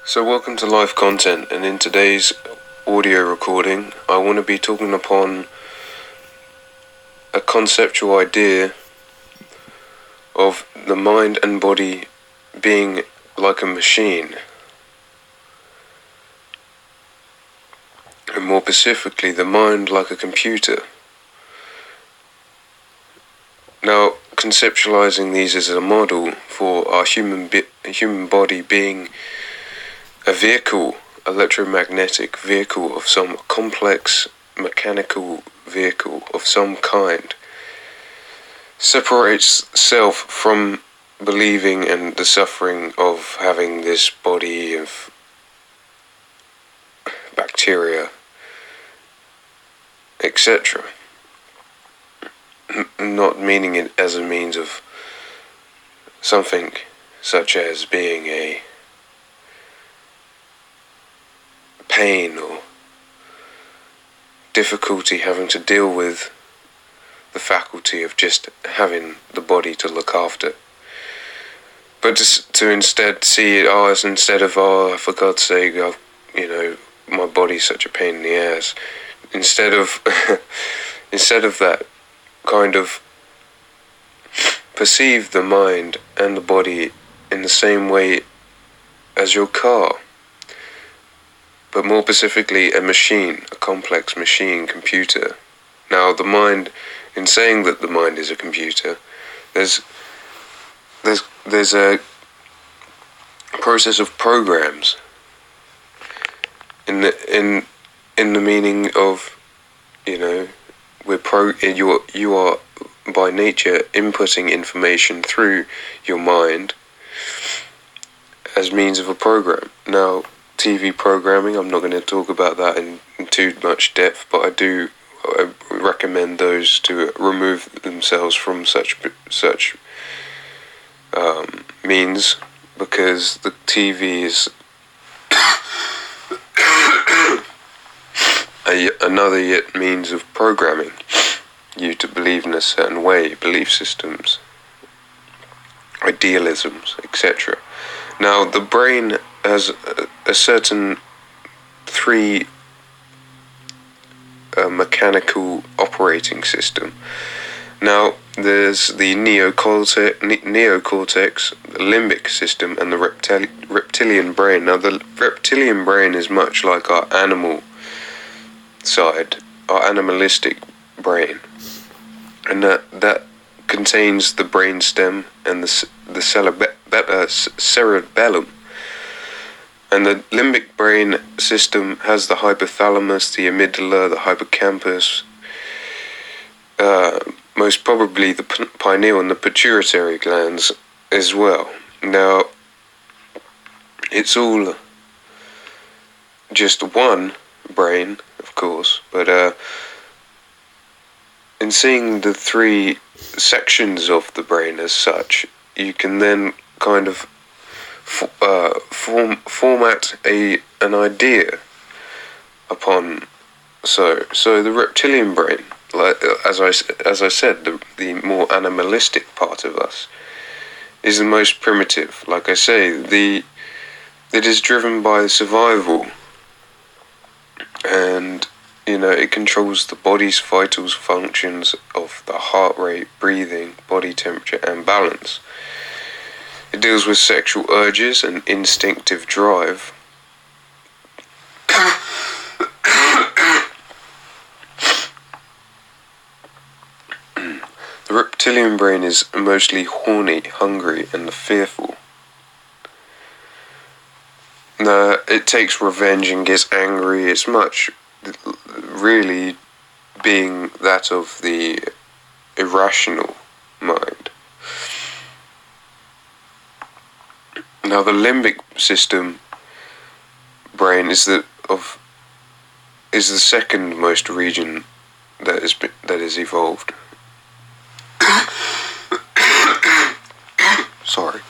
So welcome to live content, and in today's audio recording I want to be talking upon a conceptual idea of the mind and body being like a machine, and more specifically the mind like a computer. Now, conceptualizing these as a model for our human body being a vehicle, electromagnetic vehicle of some complex mechanical vehicle of some kind, separates self from believing and the suffering of having this body of bacteria, etc. Not meaning it as a means of something such as being a pain or difficulty having to deal with the faculty of just having the body to look after, but to instead see it as instead of, for God's sake, my body's such a pain in the ass, instead of that, kind of perceive the mind and the body in the same way as your car, but more specifically a machine, a complex machine, computer. Now, the mind, in saying that the mind is a computer, there's a process of programs in the meaning of, you are by nature inputting information through your mind as means of a program. Now, TV programming, I'm not going to talk about that in too much depth, but I recommend those to remove themselves from such means, because the TV is another yet means of programming you to believe in a certain way, belief systems, idealisms, etc. Now, the brain has a certain three mechanical operating system. Now, there's the neocortex, the limbic system, and the reptilian brain. Now, the reptilian brain is much like our animal side, our animalistic brain, and that contains the brainstem and the cerebellum. And the limbic brain system has the hypothalamus, the amygdala, the hippocampus, most probably the pineal and the pituitary glands as well. Now, it's all just one brain, of course, but in seeing the three sections of the brain as such, you can then kind of format an idea upon. So the reptilian brain, like as I said, the more animalistic part of us, is the most primitive. Like I say, it is driven by survival, and it controls the body's vital functions of the heart rate, breathing, body temperature, and balance. It deals with sexual urges and instinctive drive. The reptilian brain is mostly horny, hungry, and fearful. Now, it takes revenge and gets angry. It's much really being that of the irrational mind. Now, the limbic system brain is the second most region that is evolved. Sorry.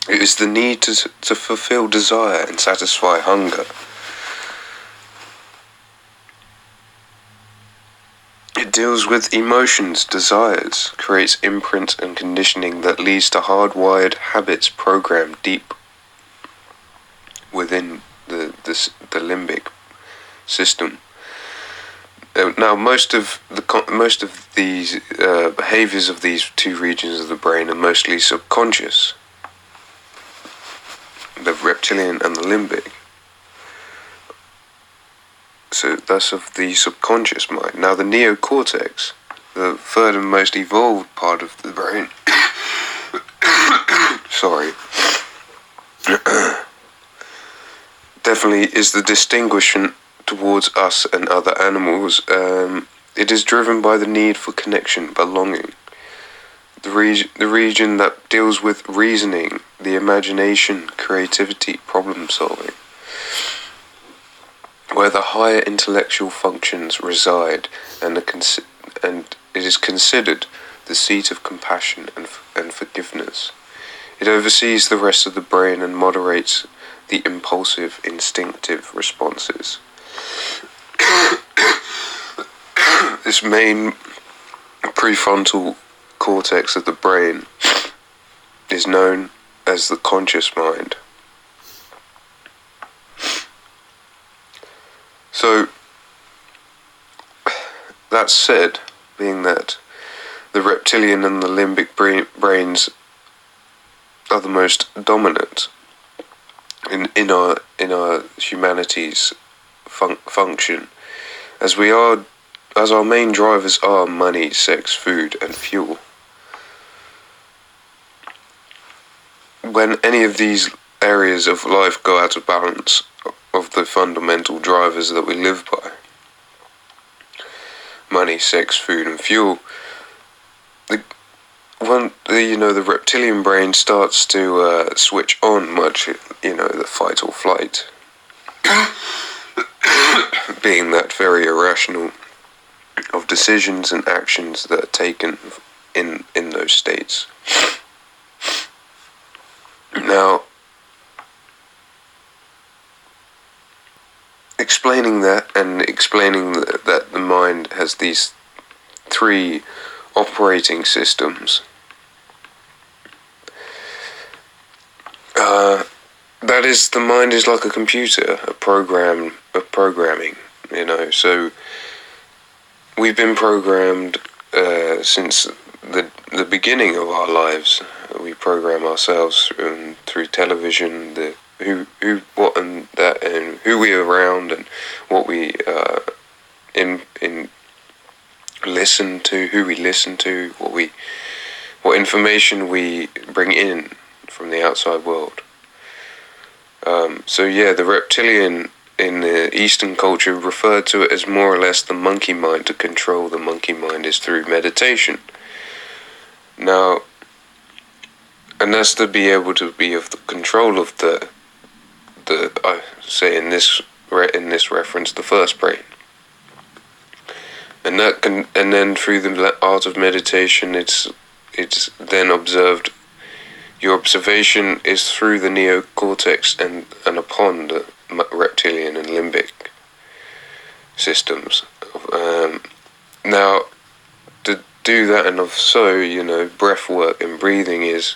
It is the need to fulfill desire and satisfy hunger. It It deals with emotions, desires, creates imprints and conditioning that leads to hardwired habits programmed deep within the limbic system. Now, most of these behaviors of these two regions of the brain are mostly subconscious, the reptilian and the limbic. So that's of the subconscious mind. Now, the neocortex, the third and most evolved part of the brain, sorry, definitely is the distinguishment towards us and other animals. It is driven by the need for connection, belonging. The region that deals with reasoning, the imagination, creativity, problem solving, where the higher intellectual functions reside, and it is considered the seat of compassion and forgiveness. It oversees the rest of the brain and moderates the impulsive, instinctive responses. This main prefrontal cortex of the brain is known as the conscious mind. So, that said, being that the reptilian and the limbic brains are the most dominant in our humanity's function, as our main drivers are money, sex, food, and fuel. When any of these areas of life go out of balance of the fundamental drivers that we live by, money, sex, food, and fuel, the reptilian brain starts to switch on much, the fight or flight, being that very irrational of decisions and actions that are taken in those states. Now, explaining that and explaining that the mind has these three operating systems, that is, the mind is like a computer, a programming, so we've been programmed since the beginning of our lives. We program ourselves through television, who, what, and that, and who we're around, and what we listen to, who we listen to, what information we bring in from the outside world. The reptilian in the Eastern culture referred to it as more or less the monkey mind. To control the monkey mind is through meditation. Now, and that's to be able to be of the control of the I say in this reference, the first brain. And then through the art of meditation, it's then observed. Your observation is through the neocortex and upon the reptilian and limbic systems. Now, to do that, and so breath work and breathing is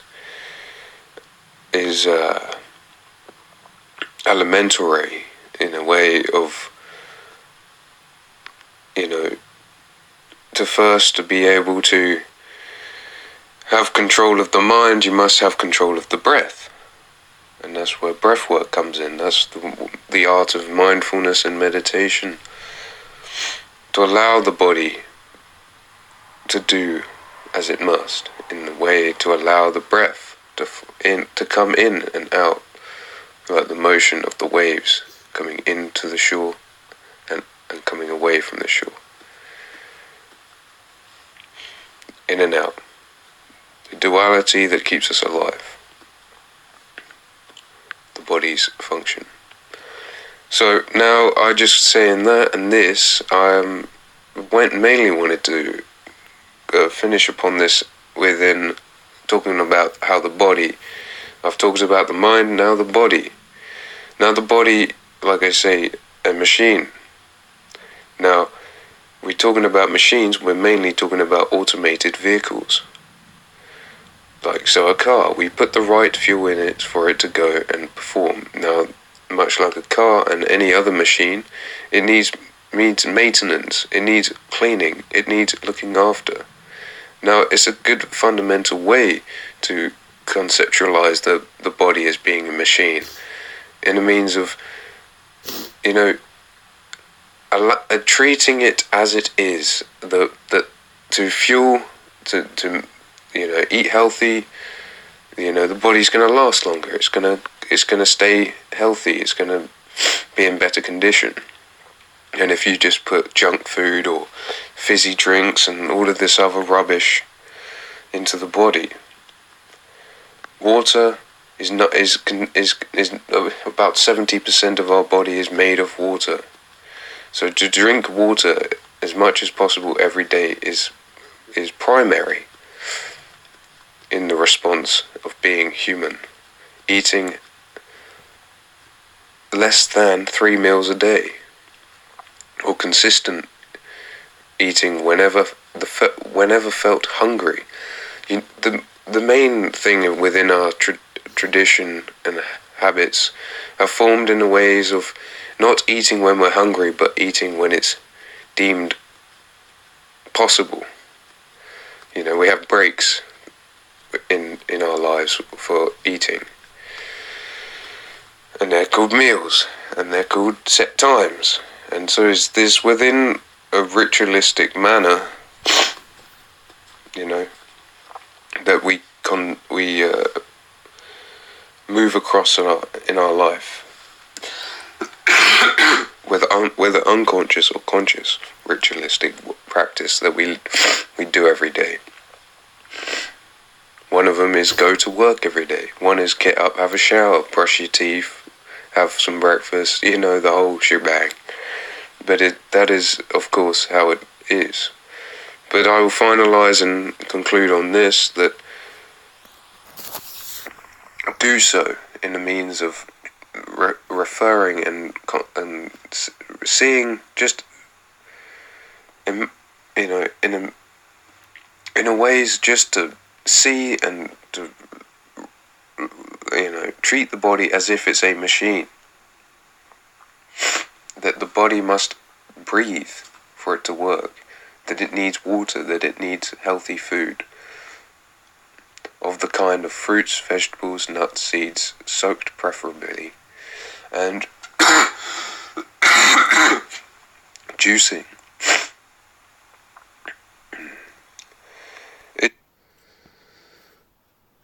elementary in a way of to be able to have control of the mind, you must have control of the breath. And that's where breath work comes in. That's the art of mindfulness and meditation. To allow the body to do as it must, in the way to allow the breath to come in and out, like the motion of the waves coming into the shore and coming away from the shore. In and out. The duality that keeps us alive. The body's function. So now I just saying that and this, I mainly wanted to finish upon this within talking about how the body, I've talked about the mind, now the body. Now the body, like I say, a machine. Now, we're talking about machines, we're mainly talking about automated vehicles. Like, so a car, we put the right fuel in it for it to go and perform. Now, much like a car and any other machine, it needs maintenance, it needs cleaning, it needs looking after. Now, it's a good fundamental way to conceptualize the body as being a machine, in a means of, you know, treating it as it is, to fuel, to eat healthy. The body's going to last longer. It's going to stay healthy. It's going to be in better condition. And if you just put junk food or fizzy drinks and all of this other rubbish into the body, water is about 70% of our body is made of water. So to drink water as much as possible every day is primary in the response of being human. Eating less than 3 meals a day, or consistent eating whenever felt hungry. The main thing within our tradition and habits are formed in the ways of not eating when we're hungry, but eating when it's deemed possible. We have breaks in our lives for eating, and they're called meals, and they're called set times. And so is this within a ritualistic manner, that we move across in our life, whether unconscious or conscious ritualistic practice that we do every day. One of them is go to work every day. One is get up, have a shower, brush your teeth, have some breakfast, the whole shebang. But that is, of course, how it is. But I will finalise and conclude on this, that do so in the means of referring and seeing, just in a ways, just to see and to treat the body as if it's a machine, that the body must breathe for it to work, that it needs water, that it needs healthy food of the kind of fruits, vegetables, nuts, seeds, soaked preferably, and juicing.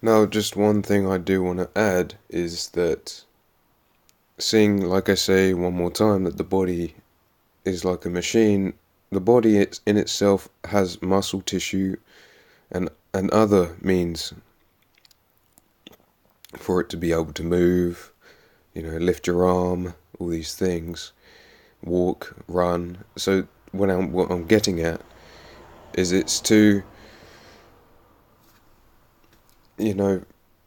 Now, just one thing I do want to add is that, seeing, like I say one more time, that the body is like a machine. The body in itself has muscle tissue and other means for it to be able to move, lift your arm, all these things, walk, run. So what I'm getting at is it's to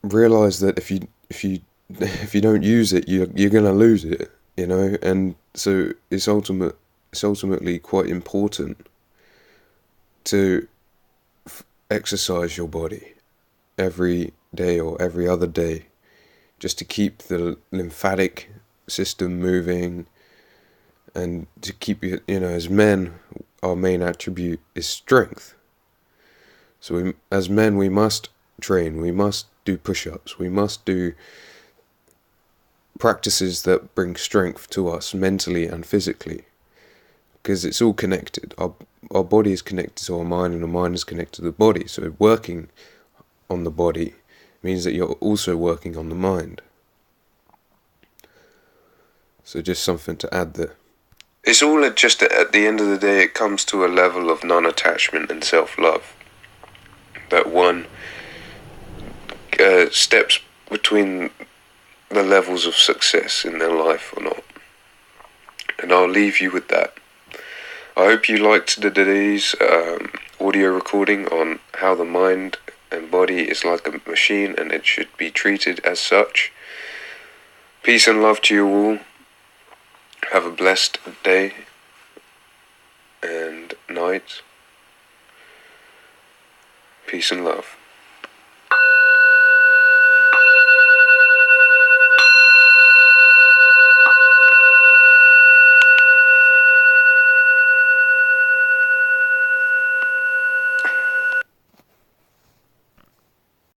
realize that if you don't use it, you're gonna lose it, and so it's ultimately quite important to exercise your body every day or every other day, just to keep the lymphatic system moving, and to keep as men, our main attribute is strength. So as men, we must train, we must do push-ups, we must do practices that bring strength to us mentally and physically, because it's all connected. Our body is connected to our mind, and our mind is connected to the body. So working on the body means that you're also working on the mind. So just something to add there. It's all just, at the end of the day, it comes to a level of non-attachment and self-love, that one steps between the levels of success in their life or not. And I'll leave you with that. I hope you liked today's audio recording on how the mind and body is like a machine, and it should be treated as such. Peace and love to you all. Have a blessed day, and night. Peace and love.